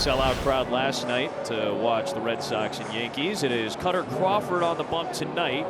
sellout crowd last night to watch the Red Sox and Yankees. It is Cutter Crawford on the bump tonight.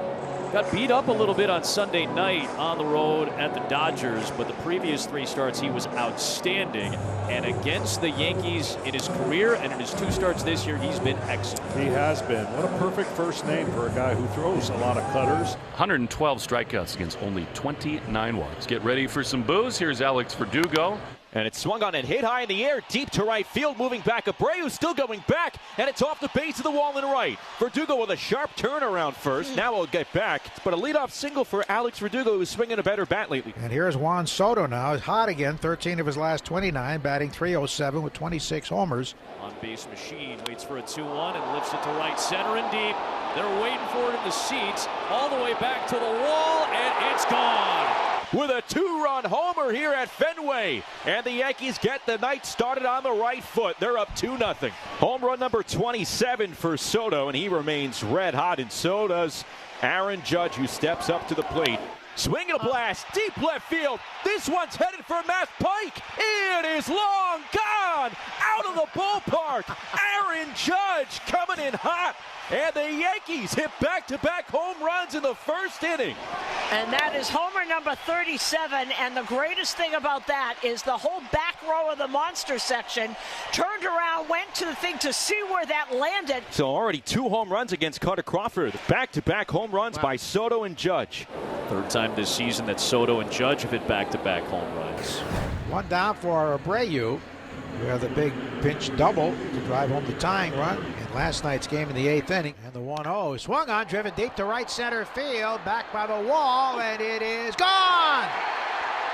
Got beat up a little bit on Sunday night on the road at the Dodgers, but the previous 3 starts he was outstanding. And against the Yankees in his career and in his 2 starts this year, he's been excellent. He has been. What a perfect first name for a guy who throws a lot of cutters. 112 strikeouts against only 29 walks. Get ready for some boos. Here's Alex Verdugo. And it's swung on and hit high in the air, deep to right field, moving back. Abreu still going back, and it's off the base of the wall and right. Verdugo with a sharp turnaround first. Now we'll get back. But a leadoff single for Alex Verdugo, who's swinging a better bat lately. And here's Juan Soto now. He's hot again, 13 of his last 29, batting .307 with 26 homers. On-base machine waits for a 2-1 and lifts it to right center and deep. They're waiting for it in the seats, all the way back to the wall, and it's gone. With a 2-run homer here at Fenway. And the Yankees get the night started on the right foot. They're up 2-0. Home run number 27 for Soto, and he remains red hot. And so does Aaron Judge, who steps up to the plate. Swing and a blast, deep left field. This one's headed for Matt Pike. It is long gone, out of the ballpark. Aaron Judge coming in hot. And the Yankees hit back-to-back home runs in the first inning. And that is homer number 37. And the greatest thing about that is the whole back row of the monster section turned around, went to the thing to see where that landed. So already 2 home runs against Cutter Crawford. Back-to-back home runs by Soto and Judge. 3rd time this season that Soto and Judge have hit back-to-back home runs. 1 down for Abreu. We have the big pinch double to drive home the tying run in last night's game in the 8th inning. And the 1-0 swung on, driven deep to right center field, back by the wall, and it is gone!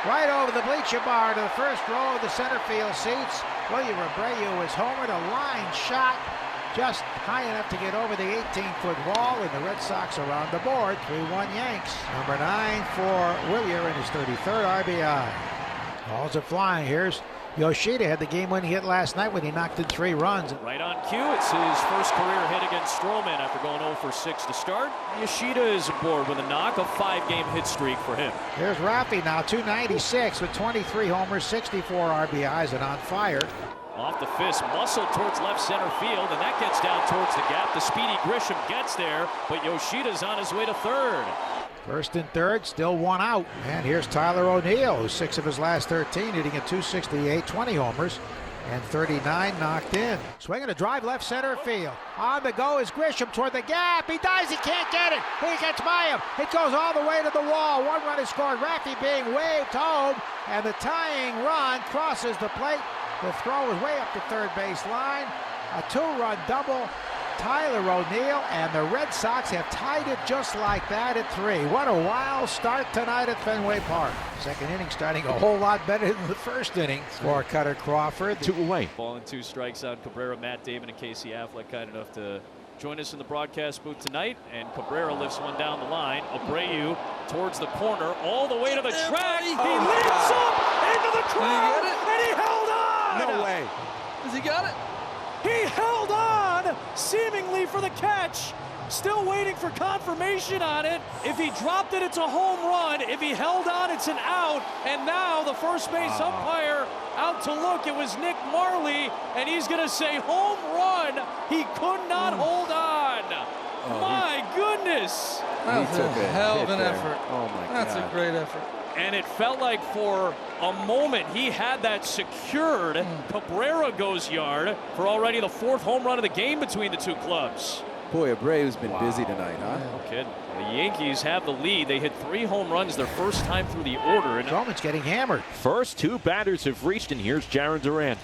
Right over the bleacher bar to the first row of the center field seats. William Abreu is homered, a line shot just high enough to get over the 18-foot wall, and the Red Sox are on the board. 3-1 Yanks. Number 9 for Willier in his 33rd RBI. Balls are flying. Here's Yoshida, had the game-winning hit last night when he knocked in 3 runs. Right on cue, it's his first career hit against Stroman after going 0 for 6 to start. Yoshida is aboard with a knock, a 5-game hit streak for him. Here's Rafi now, 296 with 23 homers, 64 RBIs, and on fire. Off the fist, muscle towards left center field, and that gets down towards the gap. The speedy Grisham gets there, but Yoshida's on his way to 3rd. 1st and 3rd, still 1 out. And here's Tyler O'Neill, who's 6 of his last 13, hitting at .268, 20 homers, and 39 knocked in. Swinging a drive left center field. On the go is Grisham toward the gap. He dives, he can't get it. He gets by him. It goes all the way to the wall. 1 run is scored. Rafi being waved home, and the tying run crosses the plate. The throw is way up the 3rd base line. A 2-run double. Tyler O'Neill, and the Red Sox have tied it just like that at 3. What a wild start tonight at Fenway Park. 2nd inning starting a whole lot better than the 1st inning for Cutter Crawford. 2 away. Ball and 2 strikes on Cabrera. Matt Damon and Casey Affleck kind enough to join us in the broadcast booth tonight, and Cabrera lifts one down the line. Abreu towards the corner, all the way to the track. He leaps up into the crowd, and he held on! No way. Has he got it? He held on, seemingly for the catch. Still waiting for confirmation on it. If he dropped it, it's a home run. If he held on, it's an out. And now the first base umpire out to look. It was Nick Marley, and he's going to say home run. He could not hold on. My goodness. That was a hell of an effort. Oh, my God. That's a great effort. And it felt like for a moment he had that secured. Cabrera goes yard for already the 4th home run of the game between the 2 clubs. Boy, Abreu's been busy tonight, huh? No kidding. The Yankees have the lead. They hit 3 home runs their first time through the order. And Stroman's getting hammered. First 2 batters have reached, and here's Jarren Duran.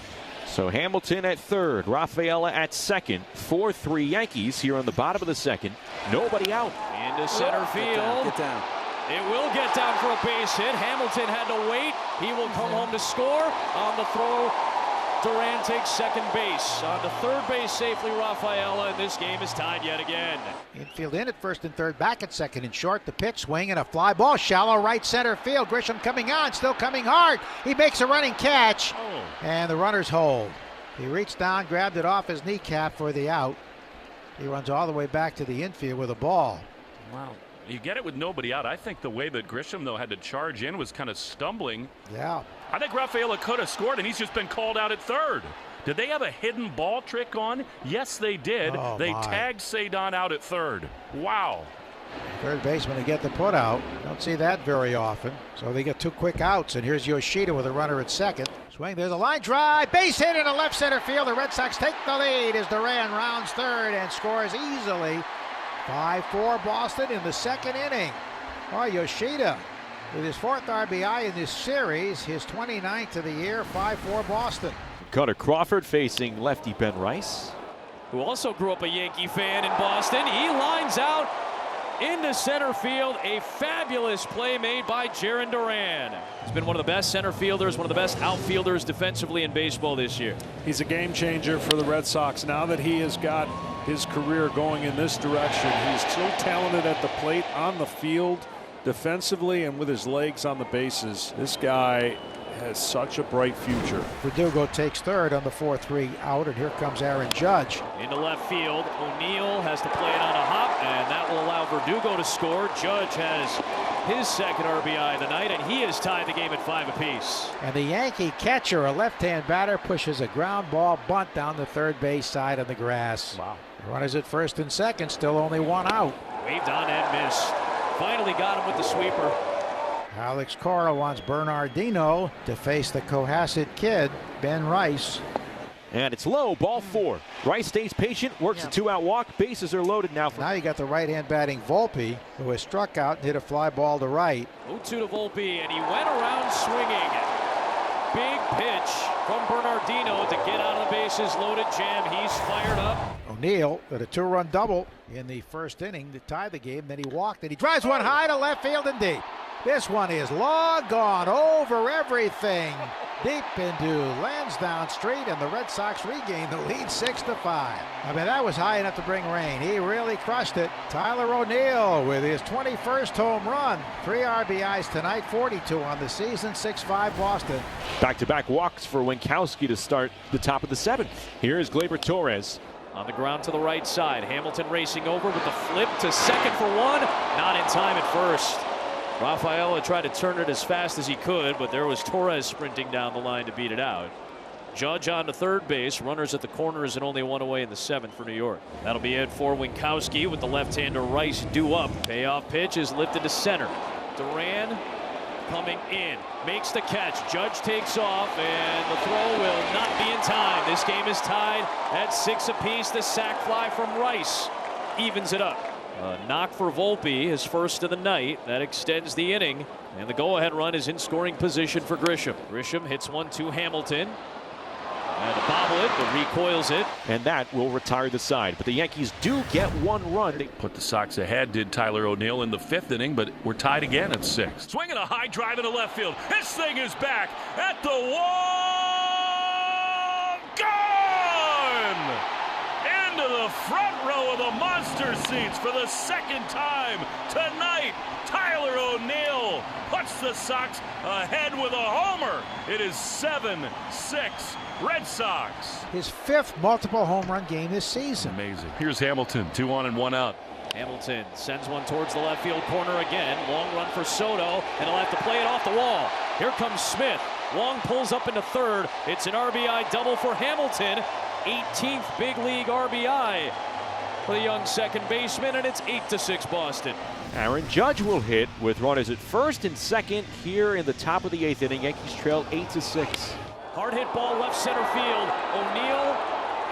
So Hamilton at 3rd, Rafaela at 2nd, 4-3 Yankees here on the bottom of the 2nd. Nobody out. Into center field. Get down. It will get down for a base hit. Hamilton had to wait. He will come home to score. On the throw, Duran takes 2nd base. On to 3rd base safely, Rafaela, and this game is tied yet again. Infield in at 1st and 3rd, back at 2nd and short. The pitch, swing, and a fly ball. Shallow right center field. Grisham coming on, still coming hard. He makes a running catch, and the runners hold. He reached down, grabbed it off his kneecap for the out. He runs all the way back to the infield with a ball. Wow. You get it with nobody out. I think the way that Grisham, though, had to charge in was kind of stumbling. Yeah. I think Rafaela could have scored, and he's just been called out at 3rd. Did they have a hidden ball trick on? Yes, they did. Oh, they my. tagged Cedon out at third. Wow. Third baseman to get the put out. Don't see that very often. So they get 2 quick outs, and here's Yoshida with a runner at second. Swing, there's a line drive, base hit into left center field. The Red Sox take the lead as Duran rounds third and scores easily. 5-4 Boston in the second inning. Oh, Yoshida with his 4th RBI in this series, his 29th of the year. 5-4 Boston. Cutter Crawford facing lefty Ben Rice, who also grew up a Yankee fan in Boston. He lines out into center field. A fabulous play made by Jarren Duran. He's been one of the best center fielders, one of the best outfielders defensively in baseball this year. He's a game changer for the Red Sox. Now that he has got his career going in this direction, he's so talented at the plate, on the field, defensively, and with his legs on the bases. This guy has such a bright future. Verdugo takes third on the 4-3 out, and here comes Aaron Judge. Into left field, O'Neill has to play it on a hop, and that will allow Verdugo to score. Judge has his 2nd RBI of the night, and he has tied the game at 5 apiece. And the Yankee catcher, a left-hand batter, pushes a ground ball bunt down the third base side of the grass. Wow. Runners at first and second, still only 1 out. Waved on and missed. Finally got him with the sweeper. Alex Cora wants Bernardino to face the Cohasset kid, Ben Rice. and it's low, ball 4. Rice stays patient, works a 2-out walk. Bases are loaded now. Now you got the right-hand batting Volpe, who has struck out and hit a fly ball to right. 0-2 to Volpe, and he went around swinging. Big pitch from Bernardino to get out of the bases loaded jam. He's fired up. O'Neill with a 2-run double in the first inning to tie the game. Then he walked and he drives one high to left field and deep. This one is long gone over everything. Deep into Lansdowne Street, and the Red Sox regain the lead 6-5. I mean, that was high enough to bring rain. He really crushed it. Tyler O'Neill with his 21st home run. 3 RBIs tonight, 42 on the season, 6-5 Boston. Back-to-back walks for Winkowski to start the top of the 7th. Here is Gleyber Torres. On the ground to the right side. Hamilton racing over with the flip to second for one. Not in time at first. Rafaela tried to turn it as fast as he could, but there was Torres sprinting down the line to beat it out. Judge on to third base. Runners at the corners and only 1 away in the 7th for New York. That'll be it for Winkowski with the left-hander Rice due up. Payoff pitch is lifted to center. Duran coming in. Makes the catch. Judge takes off, and the throw will not be in time. This game is tied at 6 apiece. The sac fly from Rice evens it up. A knock for Volpe, his first of the night. That extends the inning. And the go-ahead run is in scoring position for Grisham. Grisham hits one to Hamilton. And to bobble it, but recoils it. And that will retire the side. But the Yankees do get 1 run. They put the Sox ahead, did Tyler O'Neill in the 5th inning, but we're tied again at 6. Swinging a high drive into left field. This thing is back at the wall. Gone! Into the front row of the monster seats for the 2nd time tonight. Tyler O'Neill puts the Sox ahead with a homer. It is 7-6 Red Sox. His 5th multiple home run game this season. Amazing. Here's Hamilton, 2 on and 1 out. Hamilton sends one towards the left field corner again. Long run for Soto, and he'll have to play it off the wall. Here comes Smith. Long pulls up into third. It's an RBI double for Hamilton. 18th big league RBI for the young second baseman, and it's 8-6 Boston. Aaron Judge will hit with runners at first and second here in the top of the 8th inning. Yankees trail 8-6. Hard hit ball left center field. O'Neill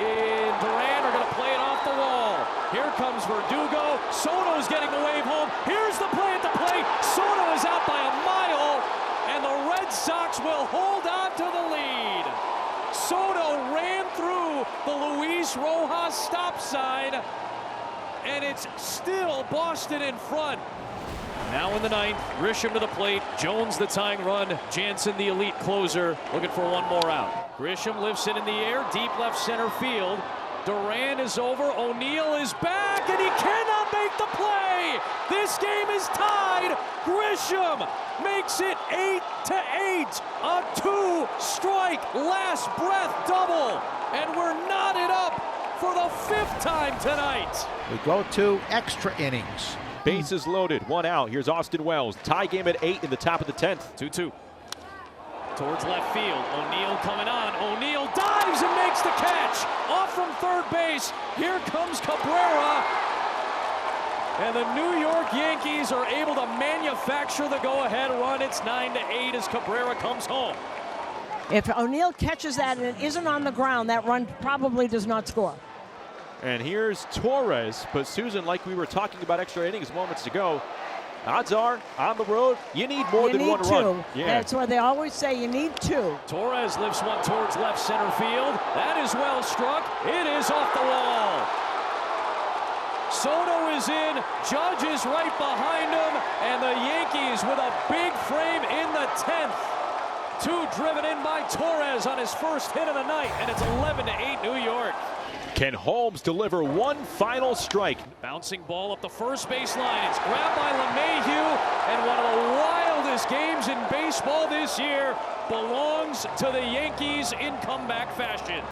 and Duran are going to play it off the wall. Here comes Verdugo. Soto's getting a wave home. Here's the play at the plate. Soto is out by a mile, and the Red Sox will hold on to the lead. Soto ran through the Luis Rojas stop sign, and it's still Boston in front. Now in the 9th, Grisham to the plate. Jones the tying run. Jansen the elite closer, looking for 1 more out. Grisham lifts it in the air, deep left center field. Duran is over. O'Neill is back, and he cannot make the play. This game is tied. Grisham makes it 8-8. A 2-strike last breath double, and we're knotted up for the 5th time tonight. We go to extra innings. Bases loaded, 1 out. Here's Austin Wells. Tie game at 8 in the top of the 10th. 2-2. Towards left field. O'Neill coming on. O'Neill dives and makes makes the catch. Off from third base. Here comes Cabrera. And the New York Yankees are able to manufacture the go-ahead run. It's 9-8 as Cabrera comes home. If O'Neill catches that and it isn't on the ground, that run probably does not score. And here's Torres. But Susan, like we were talking about extra innings moments ago, odds are on the road you need more than one run. Yeah. That's why they always say you need two. Torres lifts one towards left center field. That is well struck. It is off the wall. Soto is in, Judge is right behind him, and the Yankees with a big frame in the 10th. Two driven in by Torres on his first hit of the night, and it's 11-8 New York. Can Holmes deliver one final strike? Bouncing ball up the first baseline. It's grabbed by LeMahieu, and one of the wildest games in baseball this year belongs to the Yankees in comeback fashion.